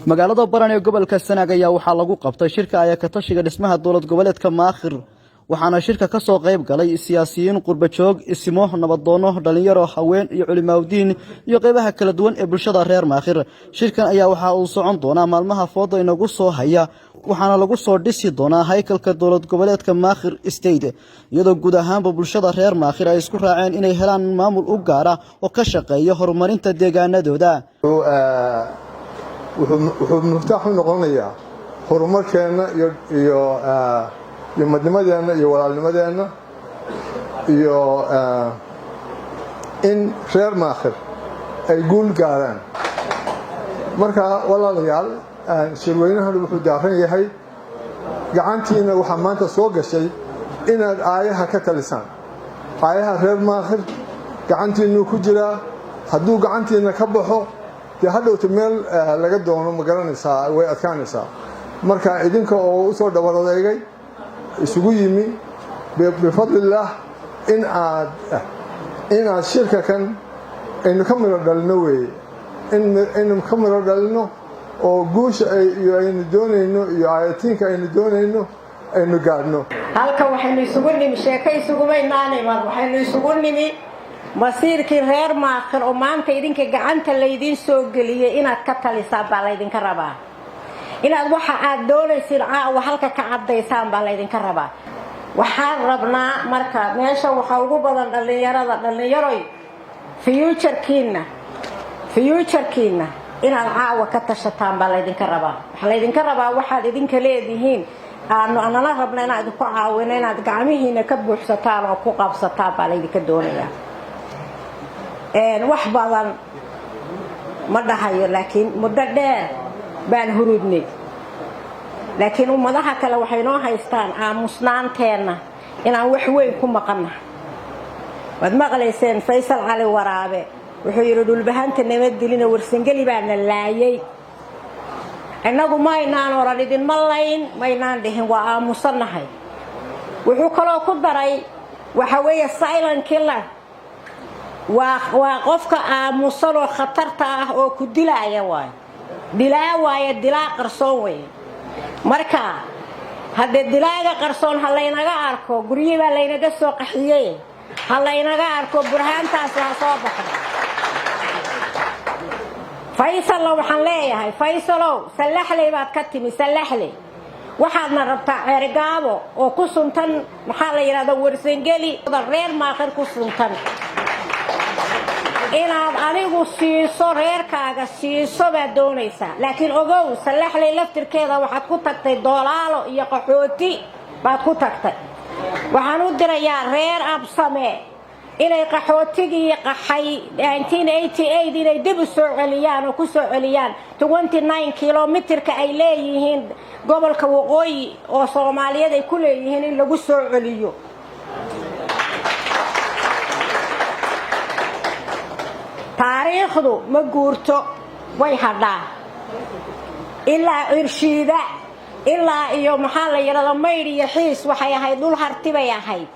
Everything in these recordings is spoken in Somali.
magaalada Baran ee gobolka Sanaag ayaa waxaa lagu qabtay shirka ay ka tashiga dhismaha dawlad goboleedka Maakhir waxaana shirka ka soo qayb galay siyaasiyiin qurba joog isimo nabadoono dhalinyaro haween iyo culimaawiin iyo qaybaha kala duwan ee bulshada reer Maakhir shirkan ayaa waxa uu socon doonaa maalmaha foodo inagu soo haya waxaana lagu soo dhisi doonaa haykalka dawlad goboleedka Maakhir State iyadoo guud ahaanba bulshada reer Maakhir ay isku raaceen inay helaan maamul u gaar ah oo ka shaqeeya horumarinta deegaanadooda wuxuu muftaax u noqonayaa horumarkeena iyo midnimadeena iyo walaalnimadeena iyo in reer Maakhir ay guul gaaraan marka walaalayaal shirweynahan wuxuu daaran yahay gacantiina waxa maanta soo gashay inaad aayaha ka talisaan aayaha reer Maakhir gacantiina ku jira hadduu gacantiina ka baxo hadhowta meel laga doono ma garanaysaa way adkaanaysaa marka idinka oo u soo dhawareegay isugu yimi bifadlillah in aad shirka kan aynu ka miro dhalino weeye in ka miro dhalino oo guusha aynu doonayno iyo aayatiinka aynu doonayno aynu gaadhno halkan waxaynu isugu nimi sheekay isugu weynaanayman waxaynu isugu nimi masiirkii reer Maakhir oo maanta idinka gacanta leedin soo galiyay inaad ka talisaan baa leedinka rabaa inaad waxa aad doonaysid halka ka cadeysaan baa leedinka rabaa waxaan rabnaa marka meesha waxa ugu badan dhalinyaroy future-kiina inaad caawa ka tashataan baa leedinka rabaa waxa leedinka rabaa waxaad idinka leedihiin aanana rabna inaad ku caawino inaad gacmihiina ka buuxsataan oo ku qabsataan baa leedinka doonayaa wax badan ma dhahayo laakiin muddo dheer baan hurudnay laakiin ummadaha kale waxay noo haystaan aamusnaanteena inaan wax weyn ku maqannahay waad maqlayseen Faysal Cali Waraabe wuxuu yiri dhulbahanta nabad dilina warsangeli baana laayay annagu ma inaan oran idin malayn ma inaan dhihin waa aamusanahay wuxuu kaloo ku daray waxa weeye silent killer waa qofka aamusan oo khatarta ah oo ku dilaya dilaa qarsoon way marka hadii dilaaga qarsoon halaynaga arko guriga laynaga soo qaxiyay halaynaga arko burhaantaas la soo baxay Faysal waxaan leeyahay Faysalow salaxley baad ka timi salaxley waxaadna rabtaa ceergaabo oo ku suntan maxaa la yiraahdaa warsangeli reer Maakhir ku suntan inaad adigu siiso reerkaaga siiso baad doonaysaa laakiin ogow salaxley laftirkeeda waxaad ku tagtay doolaalo iyo qaxooti baad ku tagtay waxaan u dirayaa reer Absame inay qaxootigii qaxay 1988 inay dib u soo celiyaan oo ku soo celiyaan 29 kilomitirka ay leeyihiin gobolka waqooyi oo Soomaaliyeed ay ku leeyihiin in lagu soo celiyo taariikhdu ma guurto way hadhaa ilaa irshiida ilaa iyo maxaa la yiraahdaa mayr iyo xiis waxay ahayd dhul hartibay ahayd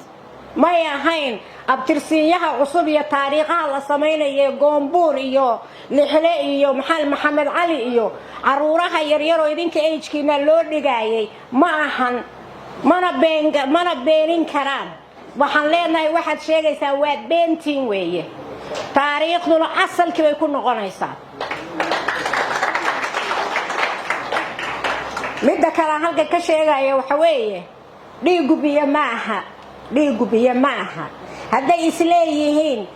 may ahayn abtirsiinyaha cusub iyo taariikhaha la sameeyay goombuur iyo lixle iyo maxamed cali iyo caruuraha yaryar oo idinka age-kiina loo dhigayay ma ahan mana beenin karaan waxaan leenahay waxaad sheegaysaa waa beentiin weeye taariikhduna asalkii bay ku noqonaysaa midda kale halka ka sheegaya waxa weeye dhiigu biyo ma aha hadday isleeyihiin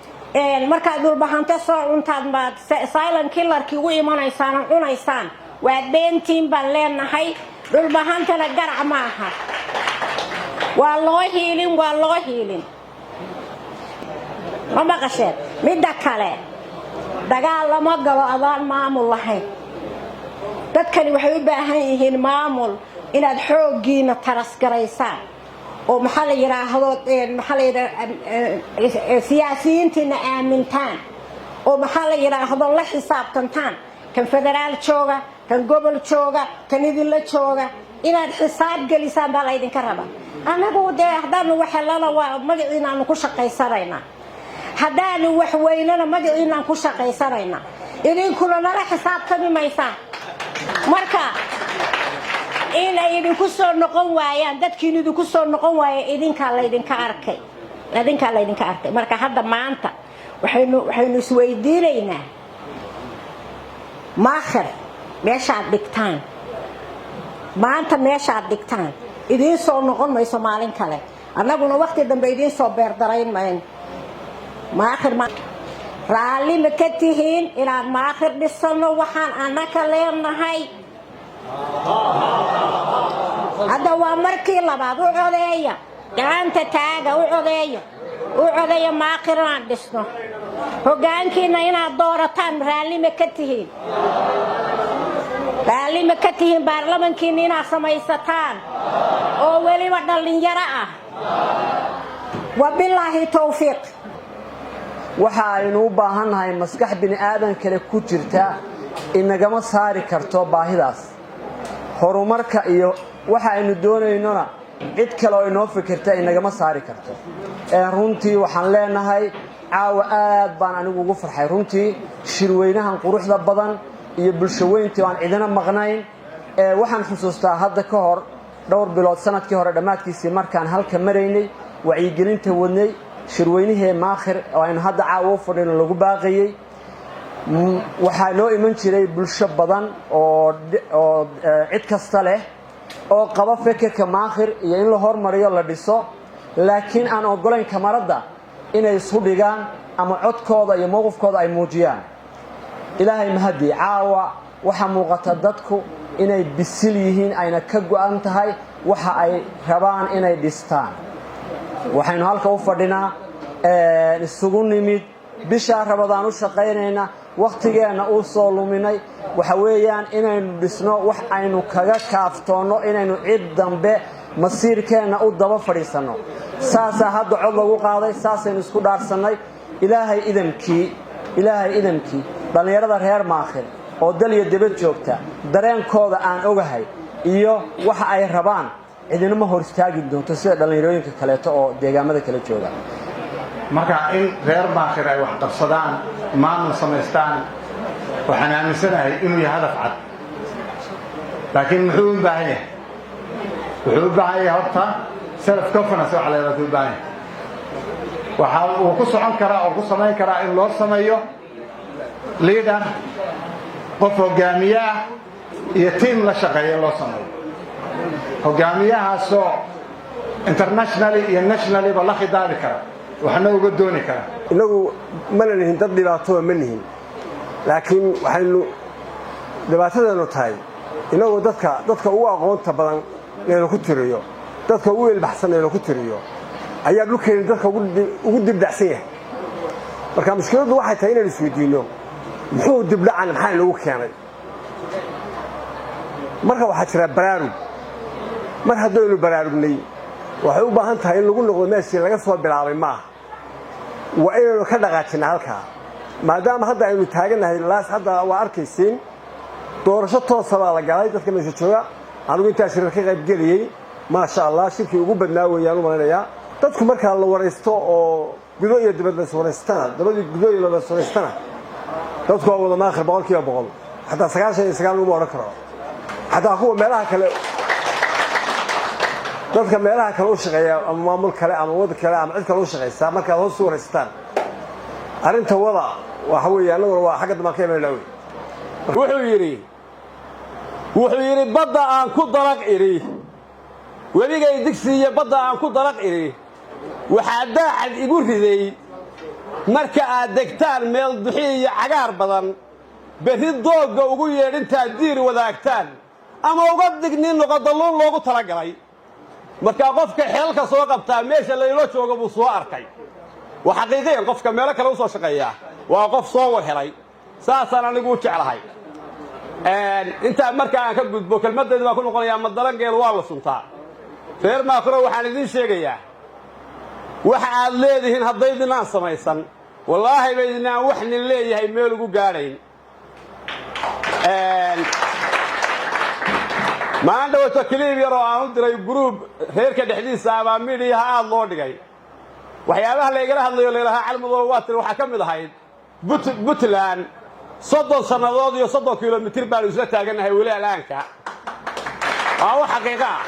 markaad dhulbahanta soo cuntaad maad silent killerkii u imanaysaan cunaysaan waa beentiin baan leenahay dhulbahantana garac ma aha waa loo hiilin ma maqasheen midda kale dagaal lama galo adaan maamul lahayn dadkani waxay u baahan yihiin maamul inaad xooggiina tarasgaraysaan oo maxaa la yiraahdo siyaasiyiintina aamintaan oo maxaa la yiraahdo la xisaabtantaan kan federaal jooga kan gobol jooga kan idinla jooga inaad xisaab gelisaan baa la idinka rabaa anagu haddaanu waxalana waa magaciinaanu ku shaqaysanaynaa haddaanu wax weynana magaciinaan ku shaqaysanaynaa idinkuna nala xisaabtami maysaan marka inay idinku soo noqon waayaan dadkiina idinku soo noqon waayay idinka laydinka arkay marka hadda maanta waxaynu isweydiinaynaa maakhir meeshaad dhigtaan maanta meeshaad dhigtaan idiin soo noqon mayso maalin kale annaguna waqti dambe idiin soo beerdarayn mayn maakhir raalli ma ka tihiin inaan maakhir dhisano waxaan annaka leenahay hadda waa markii labaad u codeeya gacanta taaga u codeeya maakhir inaan dhisno hoggaankiina inaad doorataan raalli ma ka tihiin baarlamankiina inaad samaysataan oo weliba dhallinyaro ah wabilaahi towfiiq waxa aynu u baahannahay maskax bini aadan kale ku jirta inagama saari karto baahidaas horumarka iyo waxa aynu doonaynona cid kale oo inoo fikirta inagama saari karto runtii waxaan leenahay caawa aad baan anigu ugu farxay runtii shirweynahan quruxda badan iyo bulshaweyntii aan cidina maqnayn waxaan xusuustaa hadda ka hor dhowr bilood sanadkii hore dhammaadkiisii markaan halka maraynay wacyigelinta wadnay shirweynihii maakhir oo aynu hadda caawa u fadhino lagu baaqayey waxaa noo iman jiray bulsho badan oo cid kasta leh oo qaba fikirka maakhir iyo in la hormariyo la dhiso laakiin aan ogolayn kamaradda inay isu dhigaan ama codkooda iyo mowqifkooda ay muujiyaan ilaahay mahadi caawa waxa muuqata dadku inay bisil yihiin ayna ka go'an tahay waxa ay rabaan inay dhistaan waxaynu halka u fadhinaa isugu nimid bisha Ramadaan u shaqeynayna waqtigeena u soo luminay waxa weeyaan inaynu dhisno wax aynu kaga kaaftoono inaynu cid dambe masiirkeena u daba fadhiisano saasa hadda cod lagu qaaday saasaynu isku dhaarsanay ilaahay idamkii dhalinyarada reer maakhir oo dal iyo dibad joogta dareenkooda aan ogahay iyo waxa ay rabaan cidinama hor istaagi doonto sida dhalinyarooyinka kaleeto oo deegaamada kala jooga marka in reer maakhir ay wax qabsadaan maamul samaystaan waxaan aaminsanahay inuu yahay hadaf cad laakiin muxuu u baahan yahay horta self confidence waxa la yiraahdo u baahan waxa uu ku socon karaa oo ku samayn karaa in loo sameeyo leader qof hogaamiye iyo team la shaqeeya loo sameeyo hogaamiyahaasoo internationally iyo nationally ba la khidaabi kara waxna uga dooni kara inagu ma leeyahin dad dhibaato ma nihin laakiin waxaynu dhibaatadanu tahay inagu dadka ugu aqoonta badan ee ku tiriyo dadka ugu ilbaxsan ee ku tiriyo ayaa dhulkeen dadka ugu dibdacsan yahay marka mushkiladdu waxay tahay inaan isweydiino muxuu dibdacan maxay lagu keenay marka waxa jira baraarug mar haddaynu baraarugnay waxay u baahan tahay in lagu noqdo meeshii laga soo bilaabay maaha waa inaynu ka dhaqaajinaa halkaa maadaama hadda aynu taaganahay laas hadda waa arkaysiin doorasho toosa baa la galay dadka meesha jooga anigu intaa shirar ka qayb geliyey maasha allah shirkii ugu badnaa weeyaan u malaynayaa dadku markaa la waraysto oo gudo iyo dibad la waraystana dabadii gudo iyo la waraystana dadku waa wada maakhir 100% xataa 99 lagu oran karo xataa kuwa meelaha kale dadka meelaha kale u shaqeeya ama maamul kale ama wada kale ama cid kale u shaqeysa marka hoos u waraystaan arinta wada waxa weeyaan waa xagga damaqay meelaha wuxuu yiri badda aan ku dalaq iri weligay digsiga badda aan ku dalaq iri waxa daacad igu riday marka aad degtaan meel duxiyo iyo cagaar badan berri dooga ugu yeedhinta diir wadaagtaan ama uga dignin noqodalloon loogu talagalay marka qofka xeelka soo qabtaa meesha la ilo joogo buu soo arkay waxa xaqiiqeen qofka meel kale u soo shaqeeya waa qof soo warhelay saasaan anigu jeclahay inta marka aan ka gudbo kelmadeedu waa ku noqonayaa madalangeel waa la suntaa reer maakhir waxaan idin sheegayaa waxa aad leedihiin haddaydinaan samaysan wallaahi baydinaan wax nin leeyahay meel ugu gaadhayn maanta wato kaliib yar oo aan u diray group reerka dhexdiisa ama midiyaha aad loo dhigay waxyaabaha la igala hadlayo leelaha calmado waa tir waxa ka mid ahayd Puntland soddon sannadood iyo 30 kilomitir baanu isla taagannahay weli alaanka waa wax xaqiiqo ah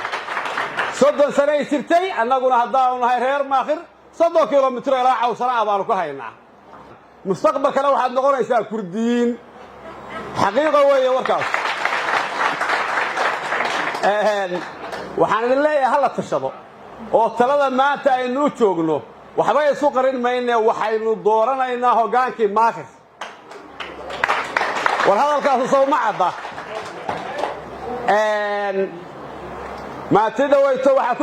30 sano ay jirtay annaguna haddaanu nahay reer maakhir 30 kilomitir ilaa cawsana baanu ka haynaa mustaqbalkana waxaad noqonaysaa kurdiyiin xaqiiqo weeye warkaas waxaan idin leeyahay hala tashado oo talada maanta aynu joogno waxba isu qarin mayne waxaynu dooranaynaa hogaankii maakhir war hadalkaas soo ma cadda maanta dhawayto waxa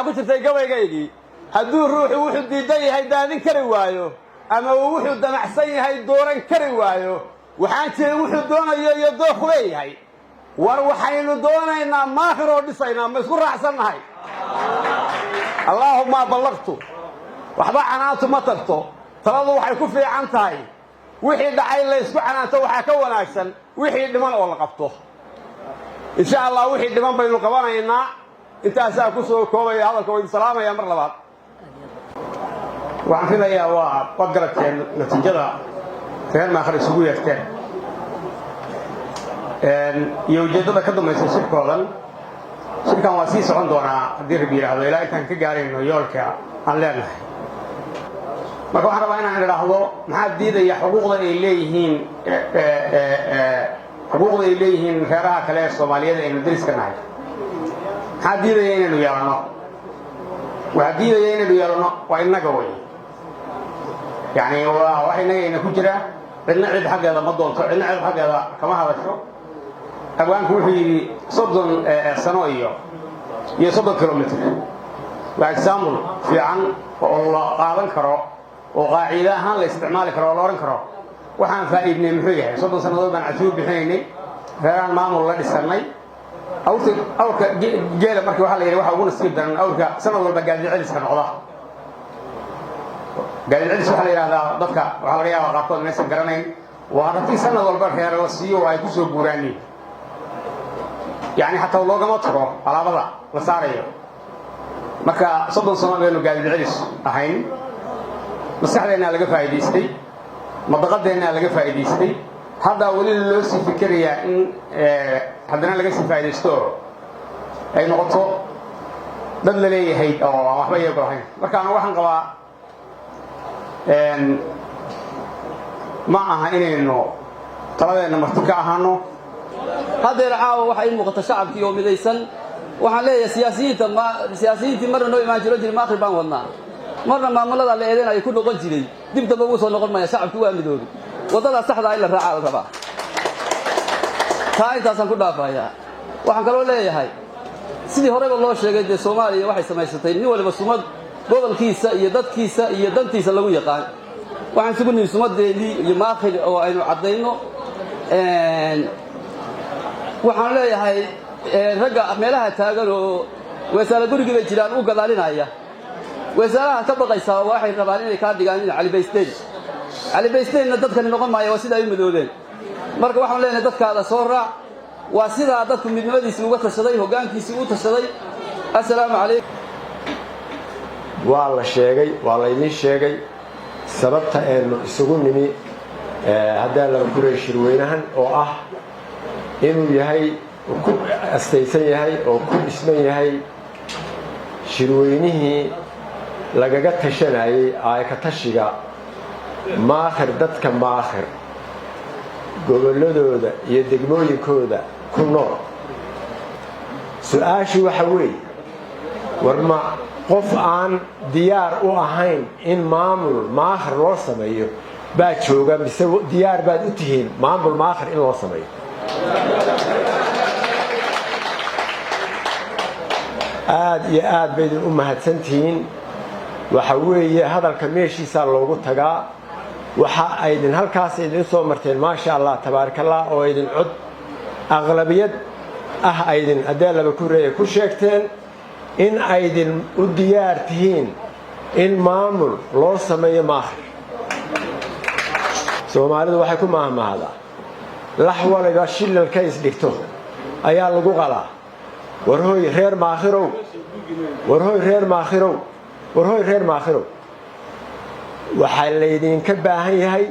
ku jirtay gabaygaygii hadduu ruuxu wuxuu diidan yahay daadin kari waayo ama wuxuu damacsan yahay dooran kari waayo waxaan jiray wuxuu doonayo iyo dooq leeyahay war waxaynu doonaynaa maakhir oo dhisaynaa ma isku raacsannahay allaahumma ballaqtu waxba canaantu ma tagto taladu waxay ku fiican tahay wixii dhacay la isku canaanto waxaa ka wanaagsan wixii dhiman oo la qabto insha allah wixii dhiman baynu qabanaynaa intaasaa ku soo koobaya hadalka waan salaamayaa mar labaad waxaan filayaa waa garateen natiijada reer maakhir isugu yeerteen iyo ujeeddada ka dambaysa shirkoodan shirkan waa sii socon doonaa haddii rabbi yidhaahdo ilaa intaan ka gaarayno yoolka aan leenahay marka waxaan rabaa inaan idhaahdo maxaa diidaya xuquuqda ay leeyihiin reeraha kale ee Soomaaliyeed aynu dariska nahay maxaa diidaya inaynu yeelano waxaa diidaya inaynu yeelano waa innaga wey yani waa wax innagayna ku jira cidna cid xaggeeda ma doonto cidna cid xaggeeda kama hadasho abwaanku wuxuu yidhi 30 sano iyo 30 kilomitir waa example fiican oo la qaadan karo oo qaacida ahaan la isticmaali karo oo la oran karo waxaan faa'iidnay muxuu yahay 30 sanadood baan cashuur bixinaynay reeraan maamul la dhisanay awrka geela markii waxa la yidhi waxa ugu nasiib daran awrka sanad walba gaadiid celiska noqda gaadiid celis waxa la yidhaahdaa dadka waxaa laga yaabaa qaarkood inaysan garanayn waa haddii sanad walba reer la siiyo ay ku soo guuraaniin يعني حتى لو ما ترى على بعض مساريه marka 30 sano baynu gaadiid celis ahayn maskaxdeena laga faa'iideystay madaqadeena laga faa'iideystay hadda wali loo sii fikirayaa in haddana laga sii faa'iideysto ay noqoto dad la leeyahay oo waxba iyagu ahayn marka aan waxaan qabaa ma aha inaynu taladeena marti ka ahaano هذا عاو waxay muuqata shacabkii oo midaysan waxaan leeyahay siyaasiyiinta marna noo imaan jiro maakhir baan wadnaa marna maamulada la eedeynay ku noqon jiray dib daba ugu soo noqon maya shacabku waa midoobi wadada saxda ah in la raaco raba taa intaasan ku dhaafayaa waxaan kaloo leeyahay sidii horeba loo sheegay de Soomaaliya waxay samaysatay nin waliba sumad gobolkiisa iyo dadkiisa iyo dantiisa lagu yaqaan waxaan sugnay sumadeedii iyo maakhir oo aynu cadeyno waxaan leeyahay ragga meelaha taagan oo wasaarada guriga bay jiraan u gadaalinaya wasaaraha ka baqaysa waxay rabaan inay ka dhigaan Ali Baysteen dadkan noqon maayo sida ay midoodeen marka waxaan leenahay dadkaada soo raac waa sida dadku midnimadiisa uga tashaday hogaankiisa u tashaday assalaamu calaykum waa la sheegay waa la idin sheegay sababta aynu isugu nimi hadda la guray shirweynahan oo ah inuu yahay ku astaysan yahay oo ku dhisman yahay shirweynihii lagaga tashanayay ay ka tashiga maakhir dadka maakhir goboladooda iyo degmooyinkooda ku nool su'aashu waxa weeye warma qof aan diyaar u ahayn in maamul maakhir loo sameeyo baa jooga mise diyaar baad u tihiin maamul maakhir in loo sameeyo aad iyo aad bay u mahadsantihiin waxa weeye hadalka meeshiisa loogu tagaa waxa ay idin halkaas idin soo marteen ma sha Allah tabaarakallah oo idin cod aqlabiyad ah aydin adeelaba ku reeyay ku sheegteen in aydin u diyaar tihiin in maamul loo sameeyo maakhir Soomaalidu waxay ku maahmaadaa lax waliba shilalka isdhigto ayaa lagu qalaa warhooy reer maakhirow warhooy reer maakhirow waxaa laydinka baahan yahay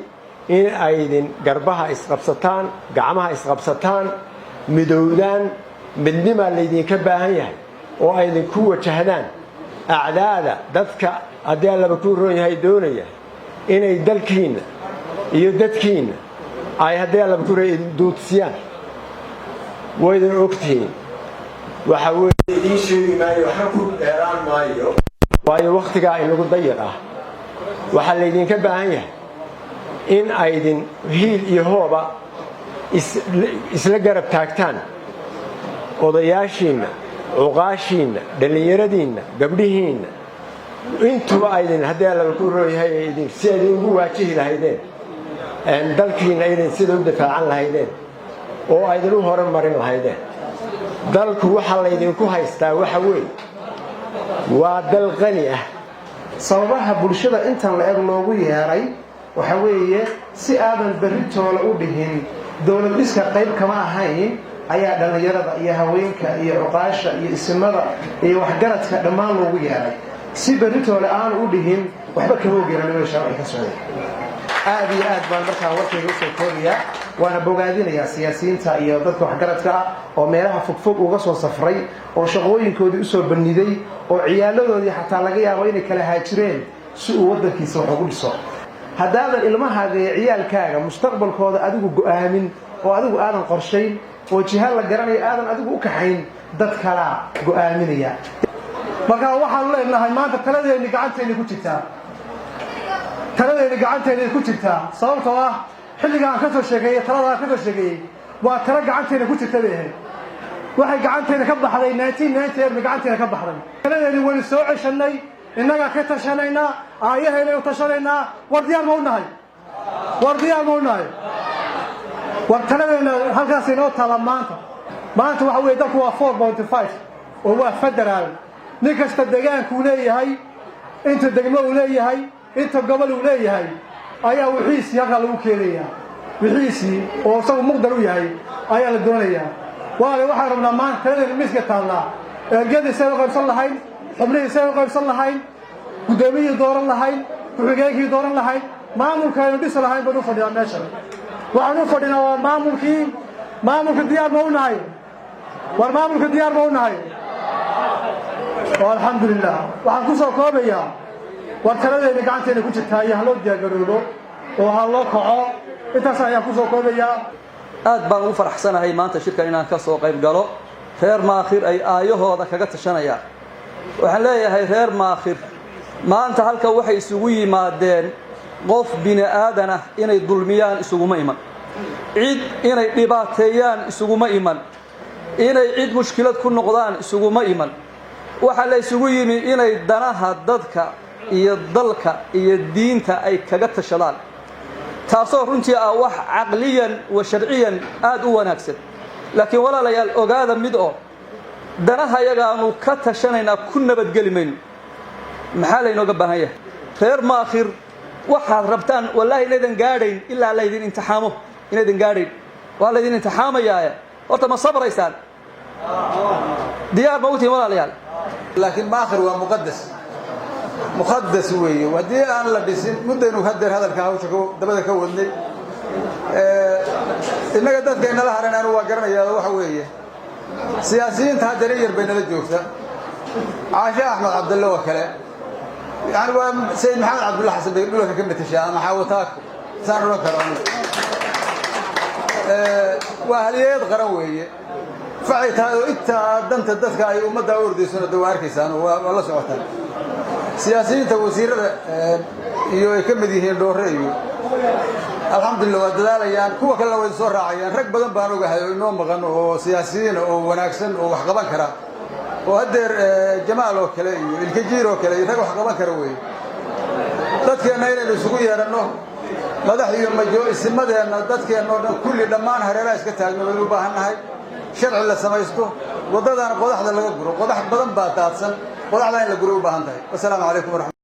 in aydin garbaha isqabsataan gacmaha isqabsataan midowdaan midnimaa laydinka baahan yahay oo aydin ku wajahdaan acdaada dadka haddii allaba ku roon yahay doonaya inay dalkiinna iyo dadkiinna ay haddii allaba ku roon duudsiyaan waydin ogtihiin waxa weeye idiin sheegi maayo waxna ku dheeraan maayo waayo wakhtigaa inagu dayiq ah waxaa laydinka baahan yahay in aydin hiil iyo hooba isla garab taagtaan odayaashiinna cuqaashiinna dhallinyaradiinna gabdhihiinna intuba aydin haddii allaba ku rooyahay si aydin ugu waajihi lahaydeen dalkiinna aydin sida u difaacan lahaydeen oo aydin u horumarin lahaydeen dalku waxaa laydinku haystaa waxa weeye waa dal qani ah sababaha bulshada intan la eg loogu yeeray waxa weeye si aadan berritoola u dhihin dowlad dhiska qayb kama ahayn ayaa dhallinyarada iyo haweenka iyo cuqaasha iyo isimada iyo waxgaradka dhammaan loogu yeeray si berritoola aanu u dhihin waxba kama ogeeranimada sharci ka socday aad iyo aad baan markaa warkayga u soo koobayaa waana bogaadinayaa siyaasiyiinta iyo dadka waxgaradka ah oo meelaha fogfog uga soo safray oo shaqooyinkoodii usoo banniday oo ciyaaladoodii xataa laga yaabo inay kala haajireen si uu waddankiisa wax ugu dhiso haddaadan ilmahaaga iyo ciyaalkaaga mustaqbalkooda adigu go'aamin oo adigu aadan qorshayn oo jihaad la garanayo aadan adigu u kaxayn dad kalaa go'aaminaya markaa waxaanu leenahay maanta taladeenni gacanteenni ku jirtaa taladeeni gacanteena ku jirtaa sababtoo ah xilligaan ka soo sheegeeyay taladaa ka soo sheegeeyay waa tala gacanteena ku jirta bay ahayd waxay gacanteena ka baxday 1990 gacanteena ka baxday taladeeni wali soo ceshanay innaga ka tashanayna aayahayna u tashanayna war diyaar ma u nahay war taladeena halkaas inoo tala maanta waxa weeye dalku waa 4.5 oo waa federaal nin kasta deegaanku leeyahay inta degmo uu leeyahay inta gobol uu leeyahay ayaa wixiisii halkaa lagu keenayaa wixiisii oo isagu muqdar u yahay ayaa la doonayaa waxaan rabnaa maanta taladeena miiska taallaa ergadii say u qaybsan lahayn xubnihii say u qaybsan lahayn guddoomiyihii dooran lahayn ku-xigeenkii dooran lahayn maamulka aynu dhisi lahayn baan u fadhinaa meeshan waxaan u fadhinaa waa maamulka diyaar ma u nahay war maamulka diyaar ma u nahay alxamdulilah waxaan ku soo koobayaa war taladeena gacanteena ku jirtaa iyo ha loo diyaargaroobo oo ha loo kaco intaas ayaan ku soo koobayaa aad baan ugu faraxsanahay maanta shirkan inaan ka soo qayb galo reer maakhir ay aayahooda kaga tashanayaan waxaan leeyahay reer maakhir maanta halka waxay isugu yimaadeen qof bini aadan ah inay dulmiyaan isuguma iman cid inay dhibaateeyaan isuguma iman inay cid mushkilad ku noqdaan isuguma iman waxa la isugu yimi inay danaha dadka iyo dalka iyo diinta ay kaga tashadaan taasoo runtii ah wax caqliyan wa sharciyan aad u wanaagsan laakiin walaalayaal ogaada mid oo danaha yagaanu ka tashanaynaa ku nabadgeli mayno maxaa laynooga baahan yahay reer maakhir waxaad rabtaan wallaahi inaydan gaadhayn ilaa laydin imtixaamo inaydan gaadhayn waa laydin imtixaamayaa horta ma sabraysaan diyaar ma u tihiin walaalayaal laakiin maakhir waa muqadas weeye haddii aan la dhisin muddaynu hadeer hadalka hawsha dabada ka wadnay innaga dadkaynala haran anu waa garanayaa waxa weeye siyaasiyiinta haddana yar bay nala joogta caashe axmed cabdalle oo kale yani waa sayid maxamed cabdulla xasan bay dhulalka ka matashaa ama xaawataako saan odhan karo waa haliyeed qaran weeye facay tahay oo intaa danta dadka ay ummadda u ordaysona da waa arkaysaan oo waa la socotaan siyaasiyiinta wasiirada iyo ay ka mid yihiin dhoorre iyo alxamdulillah waa dadaalayaan kuwa kalena way soo raacayaan rag badan baan ogahay oo inoo maqan oo siyaasiyiin oo wanaagsan oo wax qaban kara oo hadeer jamaal oo kale iyo ilkajiir oo kale iyo rag wax qaban kara weeye dadkeenna inaynu isugu yeedhanno madax iyo majo isimadeenna dadkeenna oo dhan kulli dhammaan hareeraha iska taagno waynu u baahan nahay sharci la samaysto waddadaana qodaxda laga guro qodax badan baa daadsan qodaxdaa in la guro u baahan tahay wasalaamu calaykum waraxmat